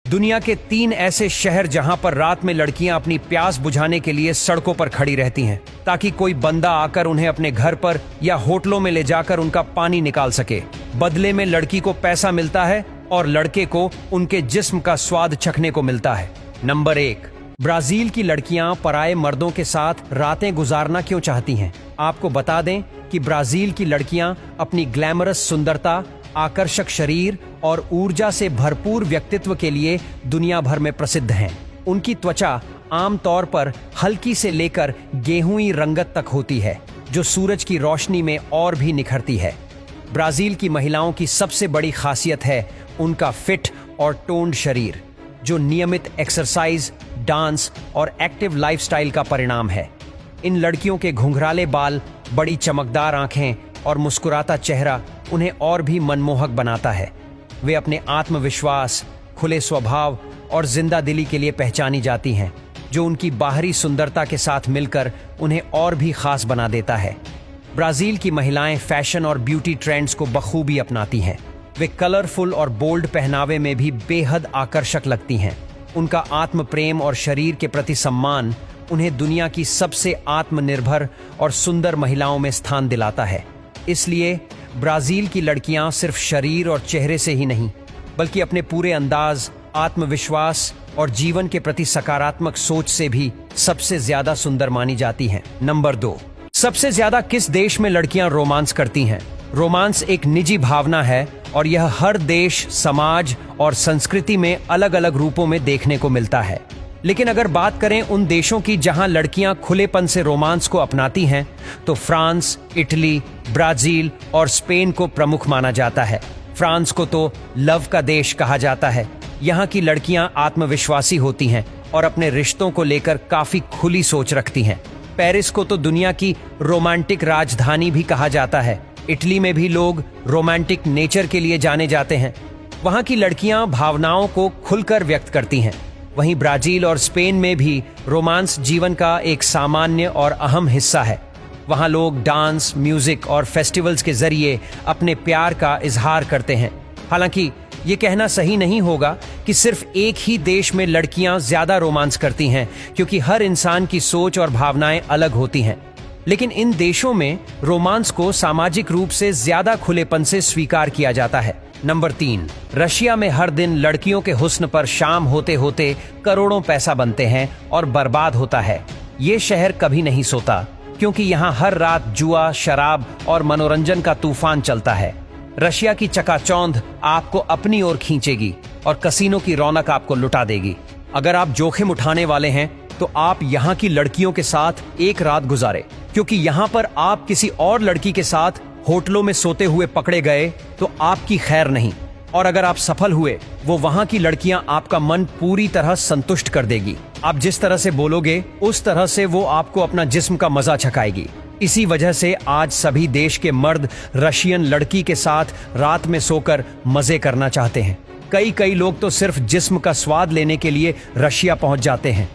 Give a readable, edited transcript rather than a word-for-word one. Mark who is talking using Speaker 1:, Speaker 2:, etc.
Speaker 1: दुनिया के 3 ऐसे शहर जहां पर रात में लड़कियां अपनी प्यास बुझाने के लिए सड़कों पर खड़ी रहती हैं ताकि कोई बंदा आकर उन्हें अपने घर पर या होटलों में ले जाकर उनका पानी निकाल सके। बदले में लड़की को पैसा मिलता है और लड़के को उनके जिस्म का स्वाद चखने को मिलता है। नंबर 1, ब्राजील की लड़कियां पराये मर्दों के साथ रातें गुजारना क्यों चाहती हैं? आपको बता दें कि ब्राजील की लड़कियां अपनी ग्लैमरस सुंदरता, आकर्षक शरीर और ऊर्जा से भरपूर व्यक्तित्व के लिए दुनिया भर में प्रसिद्ध हैं। उनकी त्वचा आमतौर पर हल्की से लेकर गेहूंई रंगत तक होती है, जो सूरज की रोशनी में और भी निखरती है। ब्राजील की महिलाओं की सबसे बड़ी खासियत है उनका फिट और टोन्ड शरीर, जो नियमित एक्सरसाइज, डांस और एक्टिव लाइफस्टाइल का परिणाम है। इन लड़कियों के घुंघराले बाल, बड़ी चमकदार आंखें और मुस्कुराता चेहरा उन्हें और भी मनमोहक बनाता है। वे अपने आत्मविश्वास, खुले स्वभाव और जिंदा दिली के लिए पहचानी जाती हैं, जो उनकी बाहरी सुंदरता के साथ मिलकर उन्हें और भी खास बना देता है। ब्राजील की महिलाएं फैशन और ब्यूटी ट्रेंड्स को बखूबी अपनाती हैं। वे कलरफुल और बोल्ड पहनावे में भी बेहद आकर्षक लगती हैं। उनका आत्म प्रेम और शरीर के प्रति सम्मान उन्हें दुनिया की सबसे आत्मनिर्भर और सुंदर महिलाओं में स्थान दिलाता है। इसलिए ब्राजील की लड़कियां सिर्फ शरीर और चेहरे से ही नहीं, बल्कि अपने पूरे अंदाज, आत्मविश्वास और जीवन के प्रति सकारात्मक सोच से भी सबसे ज्यादा सुंदर मानी जाती हैं। नंबर 2, सबसे ज्यादा किस देश में लड़कियां रोमांस करती हैं? रोमांस एक निजी भावना है और यह हर देश, समाज और संस्कृति में अलग अलग रूपों में देखने को मिलता है। लेकिन अगर बात करें उन देशों की जहां लड़कियां खुलेपन से रोमांस को अपनाती हैं, तो फ्रांस, इटली, ब्राजील और स्पेन को प्रमुख माना जाता है। फ्रांस को तो लव का देश कहा जाता है। यहाँ की लड़कियां आत्मविश्वासी होती हैं और अपने रिश्तों को लेकर काफी खुली सोच रखती हैं। पेरिस को तो दुनिया की रोमांटिक राजधानी भी कहा जाता है। इटली में भी लोग रोमांटिक नेचर के लिए जाने जाते हैं। वहाँ की लड़कियां भावनाओं को खुलकर व्यक्त करती हैं। वहीं ब्राजील और स्पेन में भी रोमांस जीवन का एक सामान्य और अहम हिस्सा है। वहाँ लोग डांस, म्यूजिक और फेस्टिवल्स के जरिए अपने प्यार का इजहार करते हैं। हालांकि ये कहना सही नहीं होगा कि सिर्फ एक ही देश में लड़कियां ज्यादा रोमांस करती हैं, क्योंकि हर इंसान की सोच और भावनाएं अलग होती हैं। लेकिन इन देशों में रोमांस को सामाजिक रूप से ज्यादा खुलेपन से स्वीकार किया जाता है। नंबर 3, रशिया में हर दिन लड़कियों के हुस्न पर शाम होते होते करोड़ों पैसा बनते हैं और बर्बाद होता है। ये शहर कभी नहीं सोता, क्योंकि यहाँ हर रात जुआ, शराब और मनोरंजन का तूफान चलता है। रशिया की चकाचौंध आपको अपनी ओर खींचेगी और कसीनो की रौनक आपको लुटा देगी। अगर आप जोखिम उठाने वाले हैं तो आप यहाँ की लड़कियों के साथ एक रात गुजारे, क्योंकि यहाँ पर आप किसी और लड़की के साथ होटलों में सोते हुए पकड़े गए तो आपकी खैर नहीं, और अगर आप सफल हुए वो वहाँ की लड़कियां आपका मन पूरी तरह संतुष्ट कर देगी। आप जिस तरह से बोलोगे उस तरह से वो आपको अपना जिस्म का मजा चखाएगी। इसी वजह से आज सभी देश के मर्द रशियन लड़की के साथ रात में सोकर मजे करना चाहते हैं। कई लोग तो सिर्फ जिस्म का स्वाद लेने के लिए रशिया पहुंच जाते हैं।